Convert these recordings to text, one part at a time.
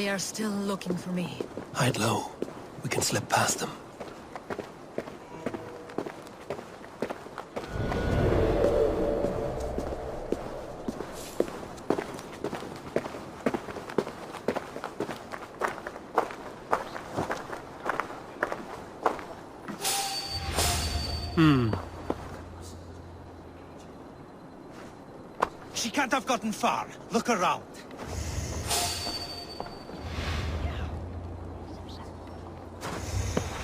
They are still looking for me. Hide low. We can slip past them. She can't have gotten far. Look around.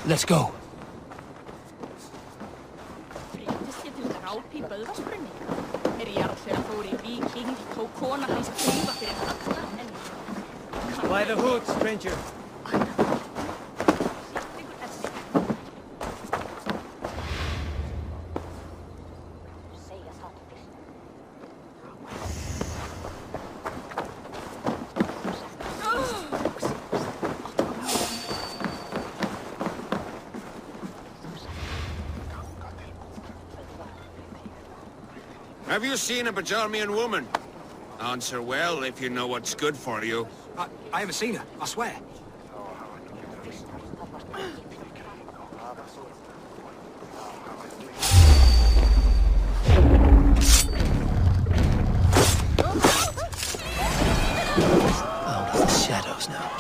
Let's go. By the hood, stranger. Have you seen a Bajarmian woman? Answer well if you know what's good for you. I haven't seen her, I swear. Out of the shadows now.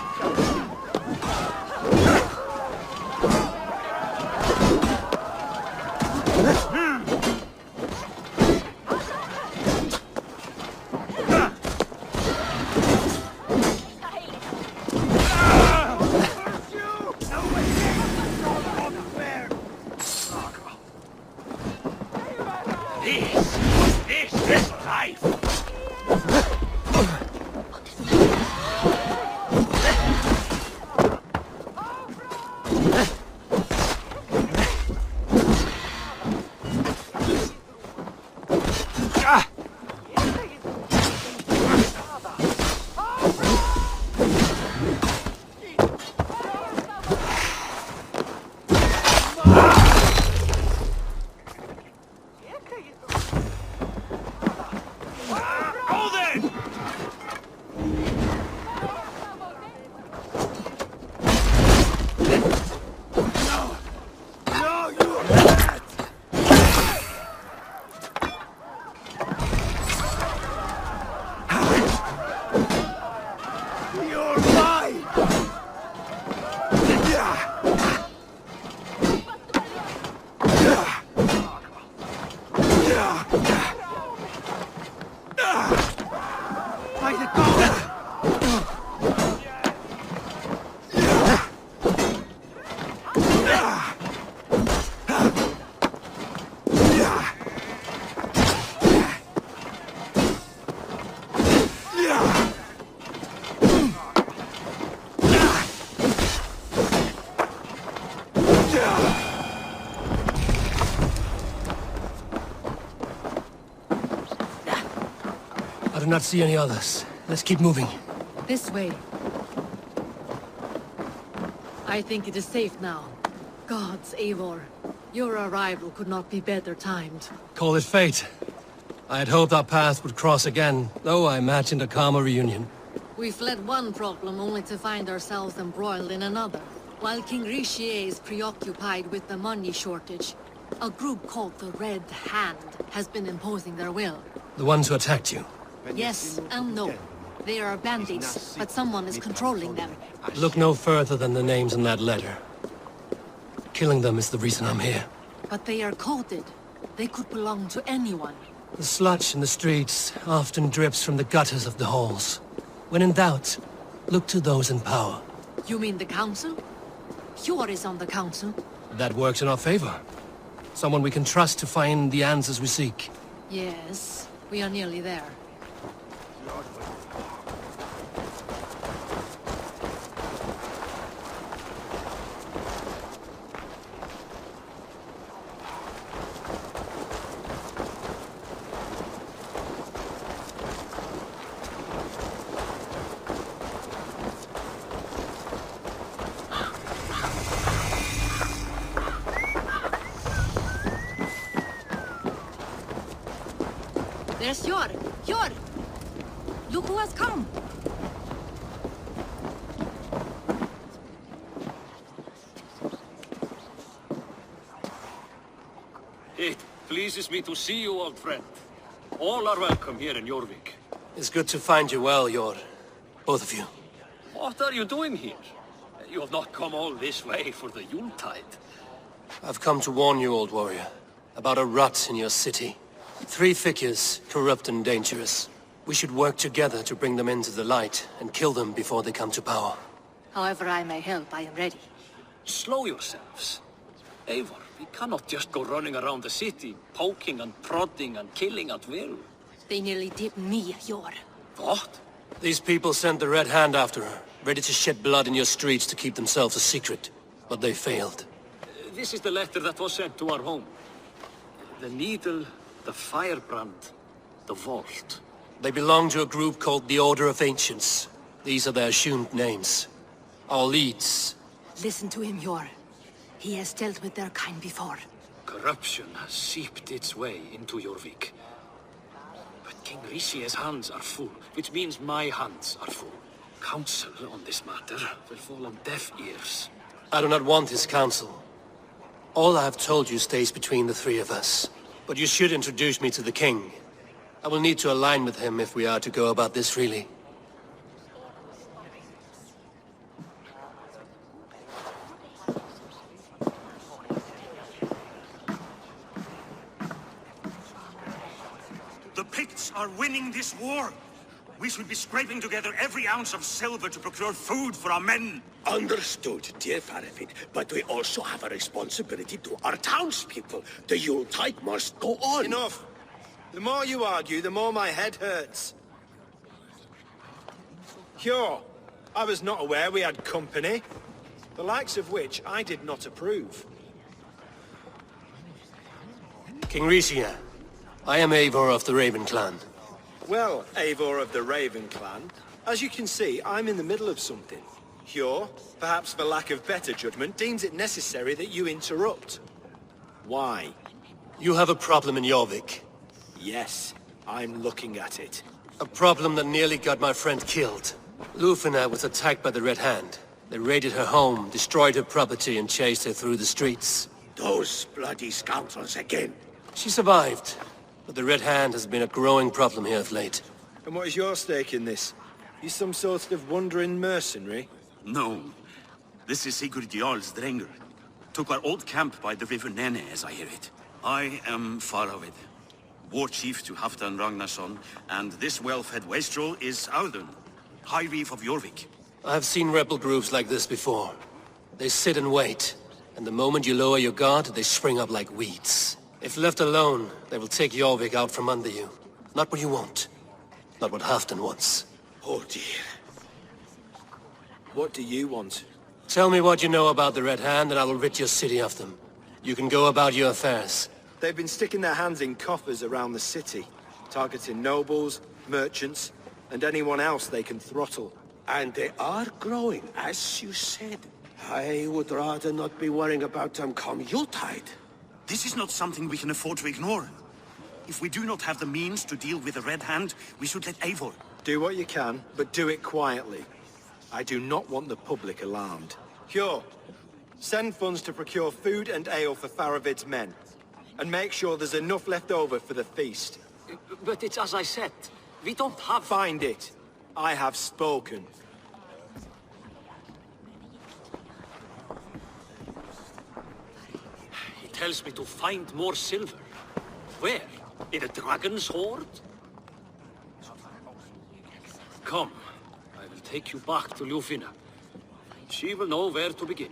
I do not see any others. Let's keep moving. This way. I think it is safe now. Gods, Eivor. Your arrival could not be better timed. Call it fate. I had hoped our paths would cross again, though I imagined a calmer reunion. We fled one problem only to find ourselves embroiled in another. While King Richier is preoccupied with the money shortage, a group called the Red Hand has been imposing their will. The ones who attacked you? Yes and no. They are bandits, but someone is controlling them. Look no further than the names in that letter. Killing them is the reason I'm here. But they are coded. They could belong to anyone. The sludge in the streets often drips from the gutters of the halls. When in doubt, look to those in power. You mean the council? Hjor is on the council. That works in our favor. Someone we can trust to find the answers we seek. Yes, we are nearly there. There's Hjor! Hjor! Look who has come! pleases me to see you, old friend. All are welcome here in Jorvik. It's good to find you well, Jor. Both of you. What are you doing here? You have not come all this way for the Yuletide. I've come to warn you, old warrior, about a rot in your city. 3 figures, corrupt and dangerous. We should work together to bring them into the light and kill them before they come to power. However I may help, I am ready. Slow yourselves. Eivor, we cannot just go running around the city, poking and prodding and killing at will. They nearly did me, Jor. What? These people sent the Red Hand after her, ready to shed blood in your streets to keep themselves a secret. But they failed. This is the letter that was sent to our home. The needle, the firebrand, the vault. They belong to a group called the Order of Ancients. These are their assumed names. Our leads. Listen to him, Jor. He has dealt with their kind before. Corruption has seeped its way into Jorvik. But King Rishi's hands are full, which means my hands are full. Counsel on this matter will fall on deaf ears. I do not want his counsel. All I have told you stays between the 3 of us. But you should introduce me to the king. I will need to align with him if we are to go about this freely. The Picts are winning this war. We should be scraping together every ounce of silver to procure food for our men. Understood, dear Farafit, but we also have a responsibility to our townspeople. The Yuletide must go on. Enough! The more you argue, the more my head hurts. Sure, I was not aware we had company, the likes of which I did not approve. King Rishia, I am Eivor of the Raven Clan. Well, Eivor of the Raven Clan, as you can see, I'm in the middle of something. Hjor, perhaps for lack of better judgment, deems it necessary that you interrupt. Why? You have a problem in Jorvik. Yes, I'm looking at it. A problem that nearly got my friend killed. Lufina was attacked by the Red Hand. They raided her home, destroyed her property, and chased her through the streets. Those bloody scoundrels again. She survived, but the Red Hand has been a growing problem here of late. And what is your stake in this? You some sort of wandering mercenary? No. This is Sigurd Jarl's Drenger. Took our old camp by the river Nene, as I hear it. I am Faraved, war chief to Halfdan Ragnarsson, and this well-fed wastrel is Audun, High Reef of Jorvik. I have seen rebel groups like this before. They sit and wait, and the moment you lower your guard, they spring up like weeds. If left alone, they will take Jorvik out from under you. Not what you want. Not what Halfdan wants. Oh dear. What do you want? Tell me what you know about the Red Hand, and I will rid your city of them. You can go about your affairs. They've been sticking their hands in coffers around the city, targeting nobles, merchants, and anyone else they can throttle. And they are growing, as you said. I would rather not be worrying about them come Yuletide. This is not something we can afford to ignore. If we do not have the means to deal with the Red Hand, we should let Eivor. Do what you can, but do it quietly. I do not want the public alarmed. Hjor, send funds to procure food and ale for Faravid's men. And make sure there's enough left over for the feast. But it's as I said, we don't have... Find it. I have spoken. He tells me to find more silver. Where? In a dragon's hoard? Come, I will take you back to Lufina. She will know where to begin.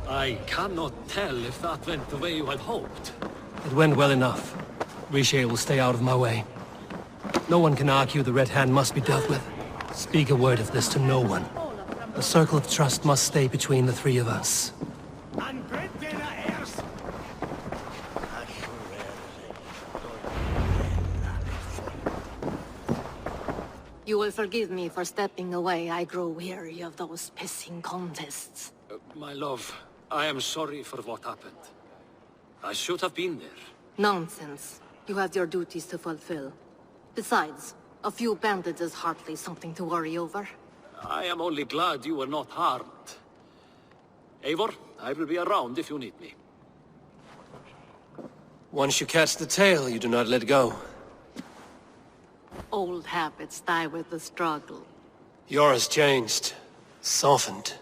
I cannot tell if that went the way you had hoped. It went well enough. Riche will stay out of my way. No one can argue the Red Hand must be dealt with. Speak a word of this to no one. The circle of trust must stay between the 3 of us. You will forgive me for stepping away. I grow weary of those pissing contests. My love, I am sorry for what happened. I should have been there. Nonsense. You have your duties to fulfill. Besides, a few bandits is hardly something to worry over. I am only glad you were not harmed. Eivor, I will be around if you need me. Once you catch the tail, you do not let go. Old habits die with the struggle. Yours changed. Softened.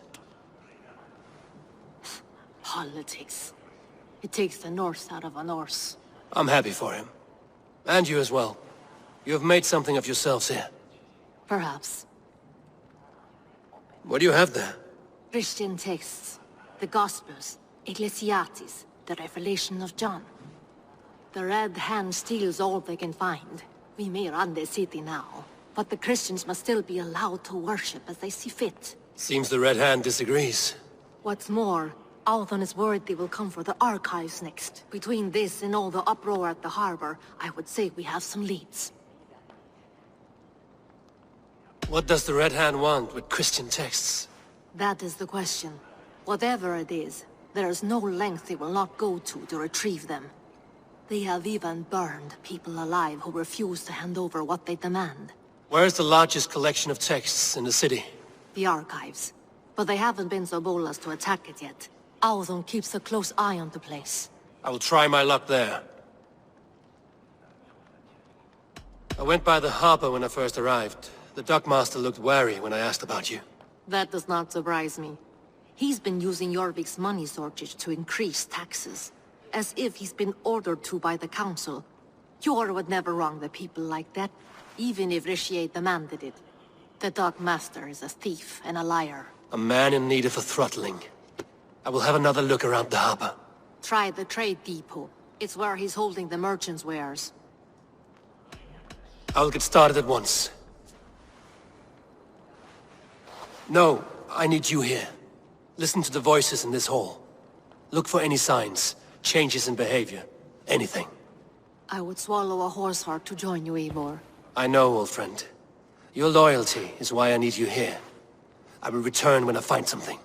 Politics. It takes the Norse out of a Norse. I'm happy for him. And you as well. You have made something of yourselves here. Perhaps. What do you have there? Christian texts. The Gospels. Ecclesiastes. The Revelation of John. The Red Hand steals all they can find. We may run the city now, but the Christians must still be allowed to worship as they see fit. Seems the Red Hand disagrees. What's more, Althon is worried they will come for the archives next. Between this and all the uproar at the harbor, I would say we have some leads. What does the Red Hand want with Christian texts? That is the question. Whatever it is, there is no length they will not go to retrieve them. They have even burned people alive who refuse to hand over what they demand. Where is the largest collection of texts in the city? The archives. But they haven't been so bold as to attack it yet. Althon keeps a close eye on the place. I will try my luck there. I went by the harbor when I first arrived. The dockmaster looked wary when I asked about you. That does not surprise me. He's been using Jorvik's money shortage to increase taxes. As if he's been ordered to by the council. Jor would never wrong the people like that, even if Rishier demanded it. The dockmaster is a thief and a liar. A man in need of a throttling. I will have another look around the harbor. Try the trade depot. It's where he's holding the merchants' wares. I'll get started at once. No, I need you here. Listen to the voices in this hall. Look for any signs, changes in behavior, anything. I would swallow a horse heart to join you, Eivor. I know, old friend. Your loyalty is why I need you here. I will return when I find something.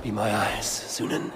Be my eyes, Sunan.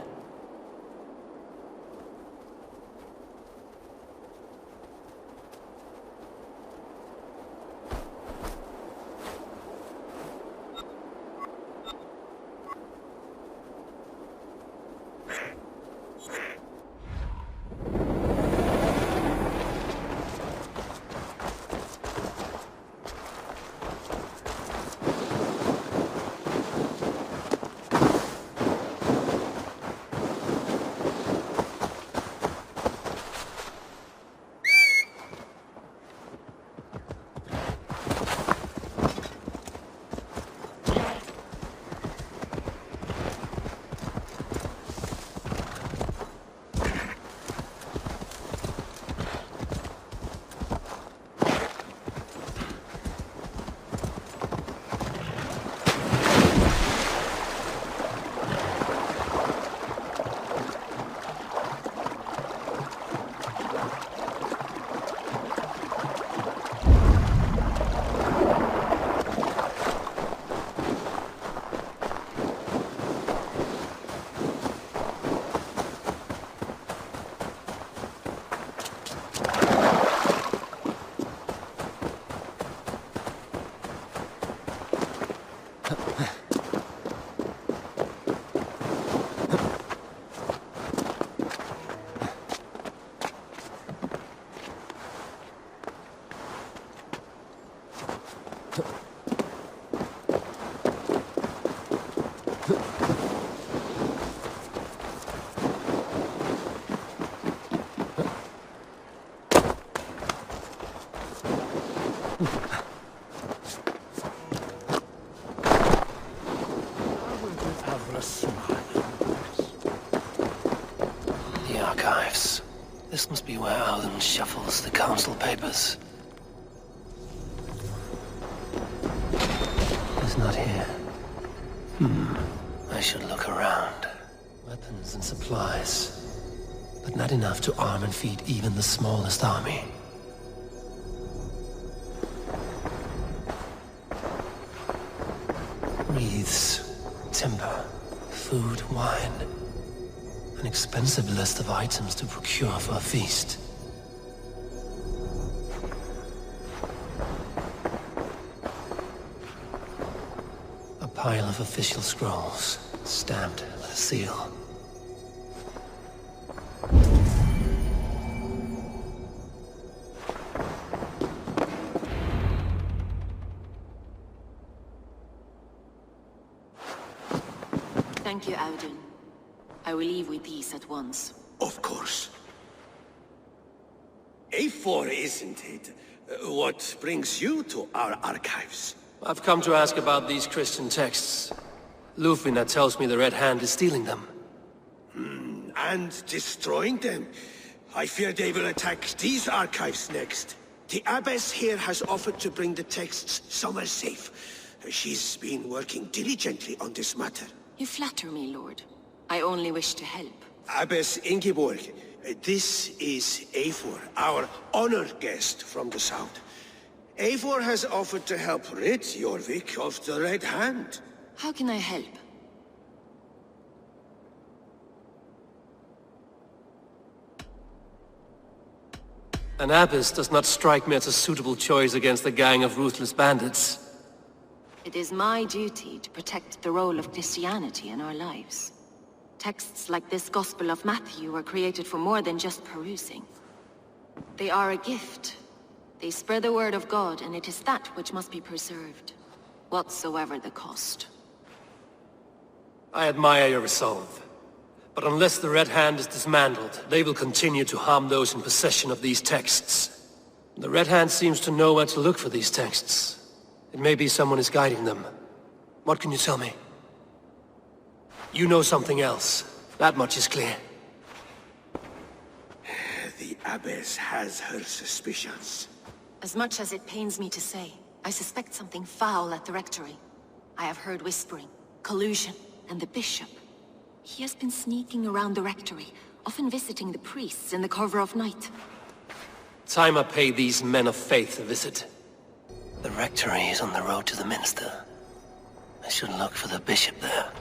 archives. This must be where Auden shuffles the council papers. It's not here. I should look around. Weapons and supplies, but not enough to arm and feed even the smallest army. Wreaths, timber, food, wine. An expensive list of items to procure for a feast. A pile of official scrolls, stamped with a seal. Thank you, Auden. I will leave with these at once. Of course. A4, isn't it? What brings you to our archives? I've come to ask about these Christian texts. Lufina tells me the Red Hand is stealing them. And destroying them. I fear they will attack these archives next. The Abbess here has offered to bring the texts somewhere safe. She's been working diligently on this matter. You flatter me, Lord. I only wish to help. Abbess Ingeborg, this is Eivor, our honored guest from the south. Eivor has offered to help rid Jorvik of the Red Hand. How can I help? An abbess does not strike me as a suitable choice against a gang of ruthless bandits. It is my duty to protect the role of Christianity in our lives. Texts like this Gospel of Matthew were created for more than just perusing. They are a gift. They spread the word of God, and it is that which must be preserved, whatsoever the cost. I admire your resolve. But unless the Red Hand is dismantled, they will continue to harm those in possession of these texts. The Red Hand seems to know where to look for these texts. It may be someone is guiding them. What can you tell me? You know something else. That much is clear. The Abbess has her suspicions. As much as it pains me to say, I suspect something foul at the Rectory. I have heard whispering, collusion, and the Bishop. He has been sneaking around the Rectory, often visiting the priests in the cover of night. Time I pay these men of faith a visit. The Rectory is on the road to the Minster. I should look for the Bishop there.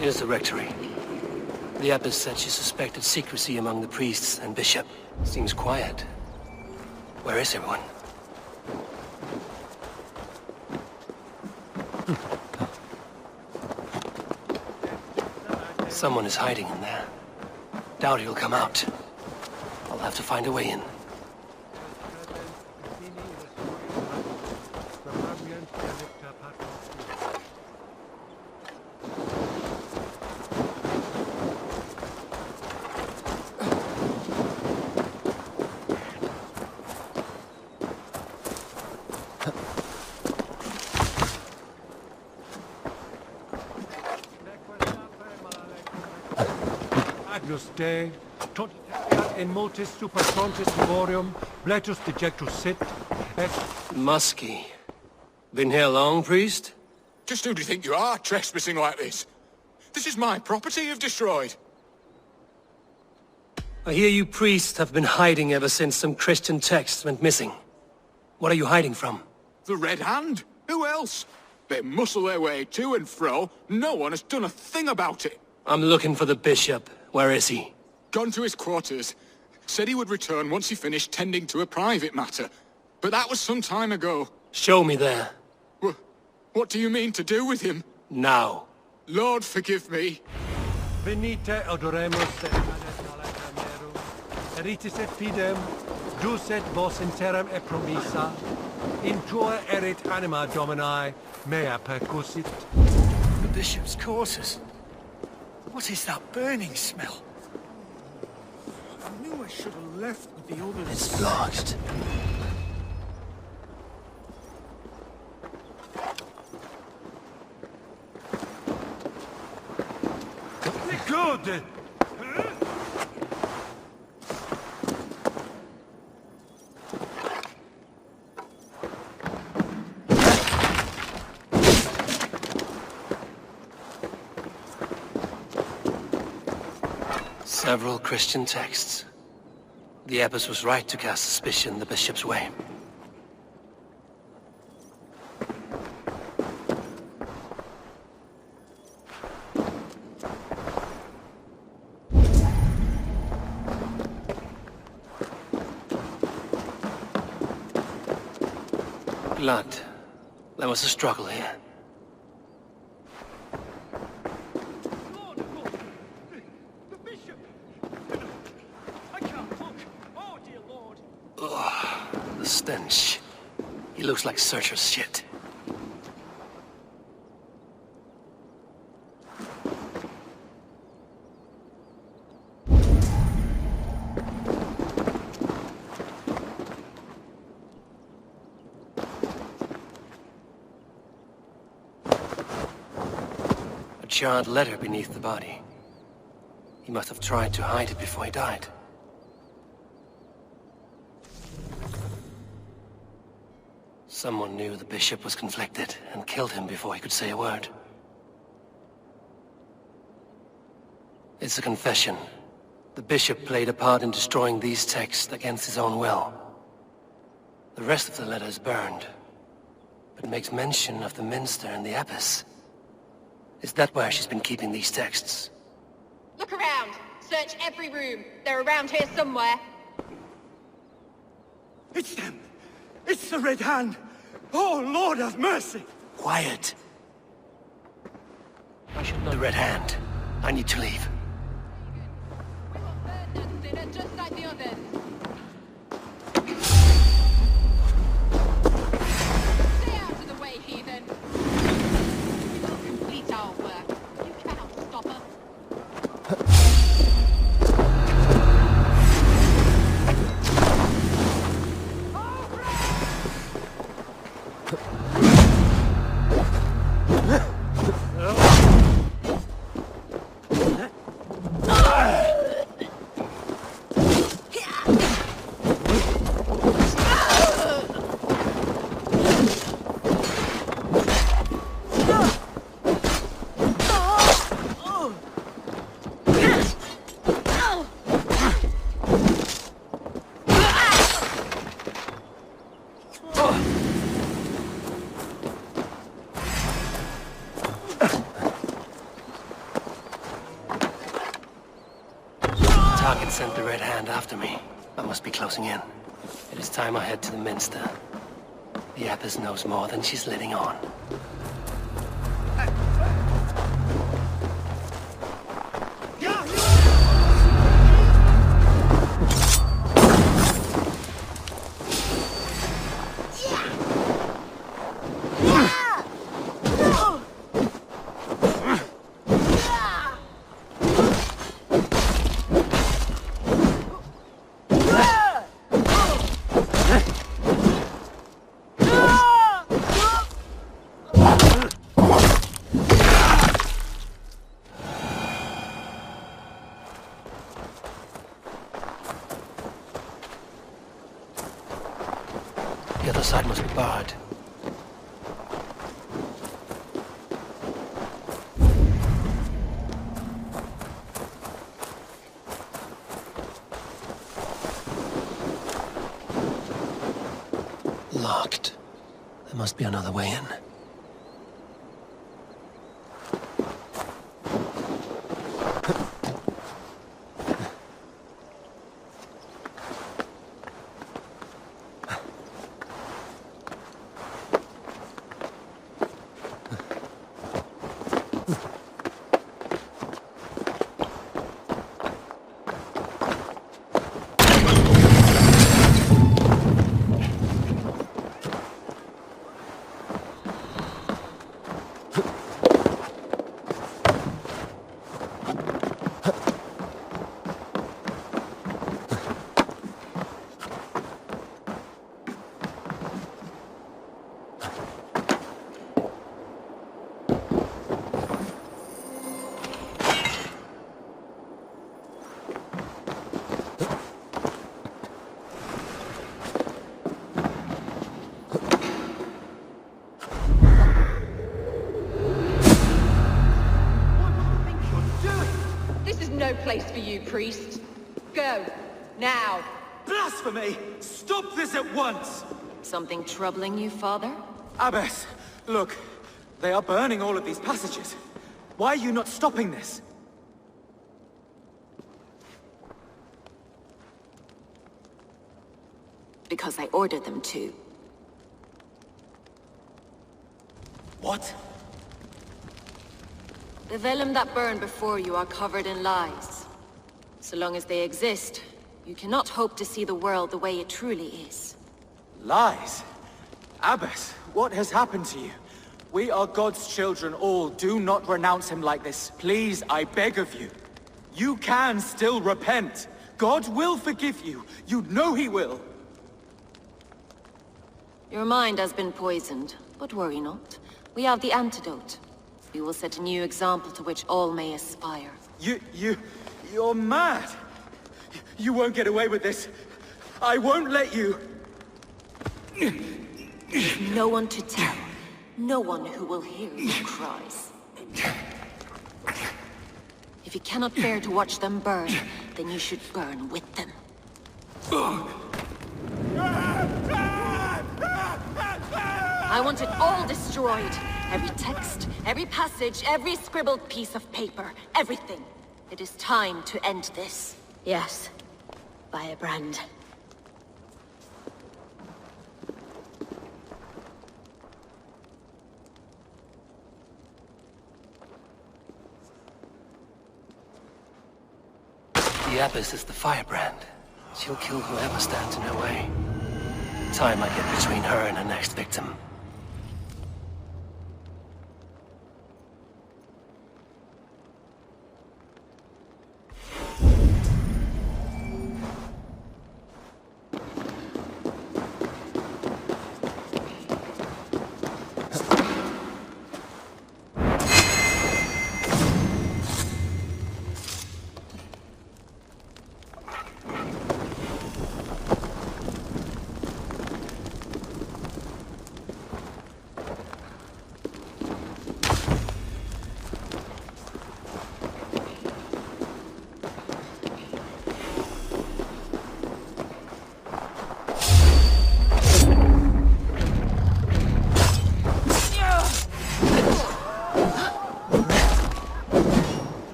Here's the Rectory. The Abbess said she suspected secrecy among the priests and bishop. Seems quiet. Where is everyone? Someone is hiding in there. Doubt he'll come out. I'll have to find a way in. Agnus Dei, tot in multis super frontis laborium, bletus dejectus sit, et... Musky. Been here long, priest? Just who do you think you are, trespassing like this? This is my property you've destroyed. I hear you priests have been hiding ever since some Christian texts went missing. What are you hiding from? The Red Hand? Who else? They muscle their way to and fro. No one has done a thing about it. I'm looking for the bishop. Where is he? Gone to his quarters. Said he would return once he finished tending to a private matter. But that was some time ago. Show me there. What do you mean to do with him? Now. Lord, forgive me. Venite odoremus et merum, eritis et fidem, ducet vos interim e promissa, in tua erit anima Domini, mea percussit. The bishop's quarters. What is that burning smell? I knew I should have left with the others. It's blocked. Good! Several Christian texts. The Abbess was right to cast suspicion the bishop's way. Blood. There was a struggle here. The stench. He looks like Searcher's shit. A charred letter beneath the body. He must have tried to hide it before he died. Someone knew the bishop was conflicted and killed him before he could say a word. It's a confession. The bishop played a part in destroying these texts against his own will. The rest of the letter is burned, but makes mention of the Minster and the Abbess. Is that where she's been keeping these texts? Look around! Search every room. They're around here somewhere. It's them! It's the Red Hand! Oh, Lord have mercy! Quiet. I should know the Red Hand. I need to leave. They're just like the others. Stay out of the way, heathen. We will complete our work. You cannot stop us. Target sent the Red Hand after me. I must be closing in. It is time I head to the Minster. The Abbess knows more than she's letting on. The other side must be barred. Locked. There must be another way in. No place for you, priest. Go. Now. Blasphemy! Stop this at once! Something troubling you, father? Abbess, look. They are burning all of these passages. Why are you not stopping this? Because I ordered them to. What? The vellum that burn before you are covered in lies. So long as they exist, you cannot hope to see the world the way it truly is. Lies? Abbess, what has happened to you? We are God's children all. Do not renounce him like this. Please, I beg of you. You can still repent. God will forgive you. You know he will. Your mind has been poisoned, but worry not. We have the antidote. We will set a new example to which all may aspire. You're mad! You won't get away with this. I won't let you! No one to tell. No one who will hear your cries. If you cannot bear to watch them burn, then you should burn with them. I want it all destroyed. Every text, every passage, every scribbled piece of paper, everything. It is time to end this. Yes, Firebrand. The Abbess is the Firebrand. She'll kill whoever stands in her way. Time I get between her and her next victim.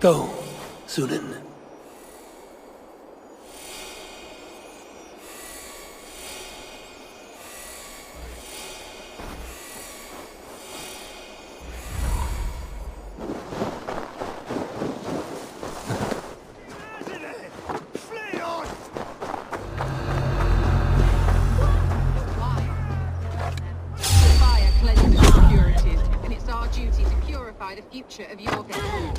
Go, Sunan. The future of your game.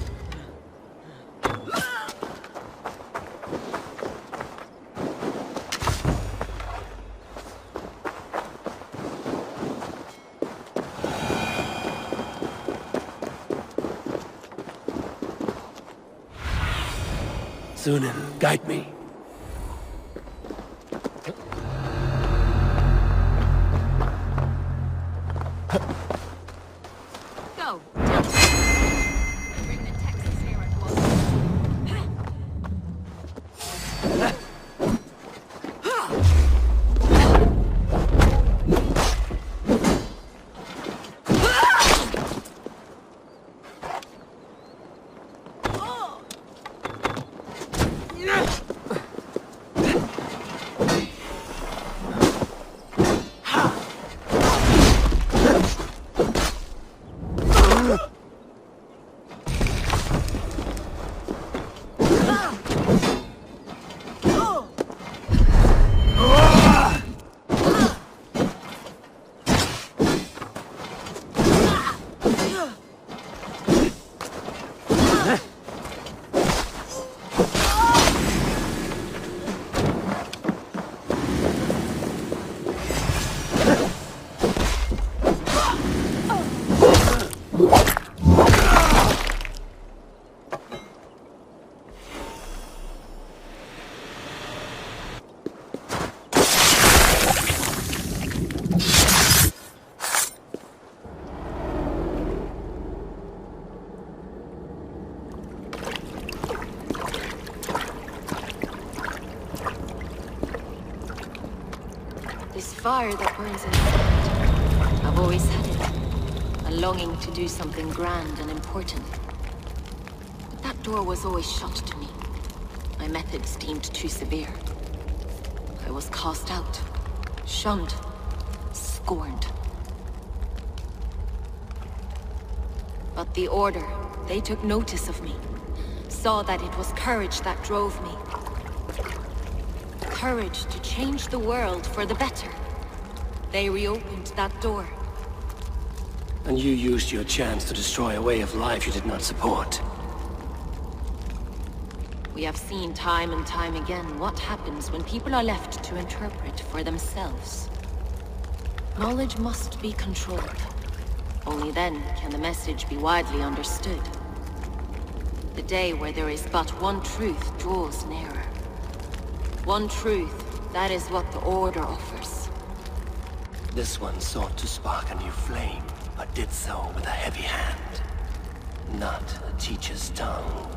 Sunan, guide me. Go. This fire that burns in my heart, I've always had it. A longing to do something grand and important. But that door was always shut to me. My methods deemed too severe. I was cast out, shunned, scorned. But the Order, they took notice of me. Saw that it was courage that drove me. Courage to change the world for the better. They reopened that door. And you used your chance to destroy a way of life you did not support. We have seen time and time again what happens when people are left to interpret for themselves. Knowledge must be controlled. Only then can the message be widely understood. The day where there is but one truth draws nearer. One truth, that is what the Order offers. This one sought to spark a new flame, but did so with a heavy hand. Not a teacher's tongue.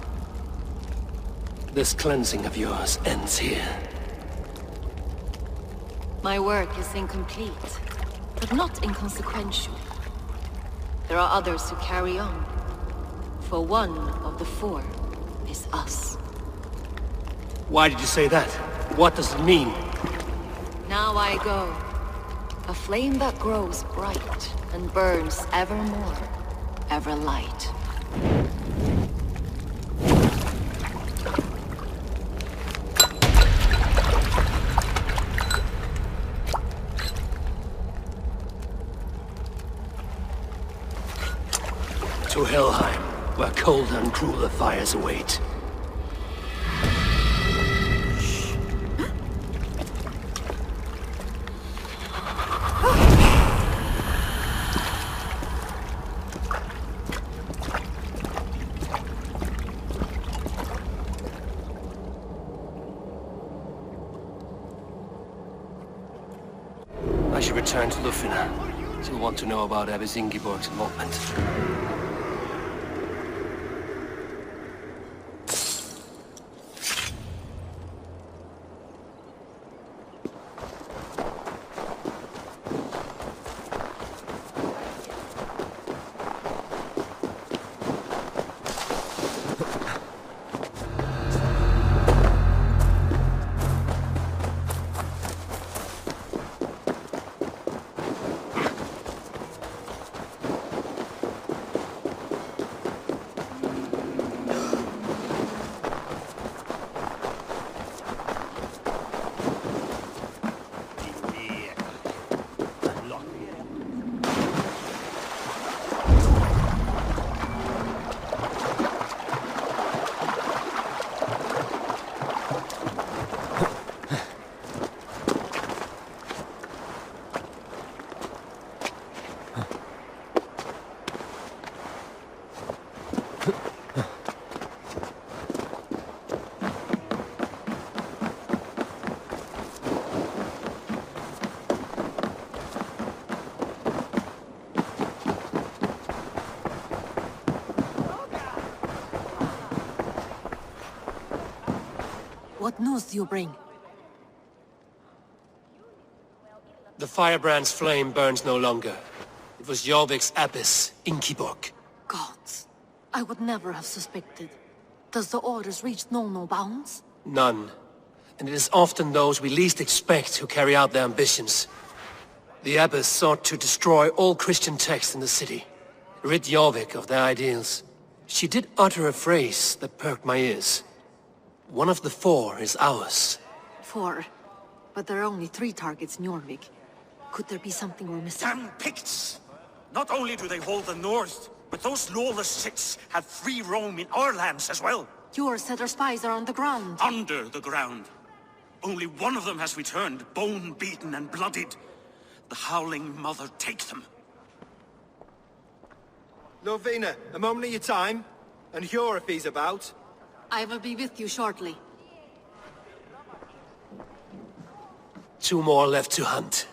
This cleansing of yours ends here. My work is incomplete, but not inconsequential. There are others who carry on. For one of the four is us. Why did you say that? What does it mean? Now I go. A flame that grows bright and burns ever more, ever light. To Helheim, where cold and crueler fires await. I should return to Lufina. She'll want to know about Abbess Ingeborg's involvement. What news do you bring? The Firebrand's flame burns no longer. It was Jorvik's Abbess Ingeborg. Gods. I would never have suspected. Does the orders reach no bounds? None. And it is often those we least expect who carry out their ambitions. The Abbess sought to destroy all Christian texts in the city. Rid Jorvik of their ideals. She did utter a phrase that perked my ears. One of the 4 is ours. 4? But there are only 3 targets in Jorvik. Could there be something we're missing? Damn Picts! Not only do they hold the north, but those lawless Siths have free roam in our lands as well. Yours said our spies are on the ground. Under the ground. Only one of them has returned, bone-beaten and bloodied. The Howling Mother take them. Lovina, a moment of your time. And Hjor if he's about. I will be with you shortly. 2 more left to hunt.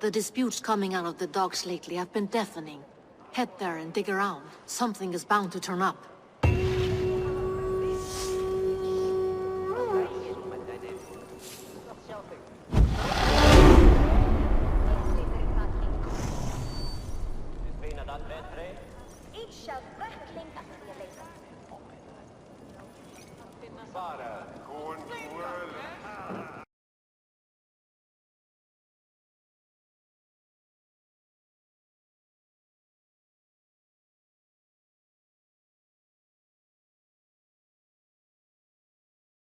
The disputes coming out of the docks lately have been deafening. Head there and dig around. Something is bound to turn up.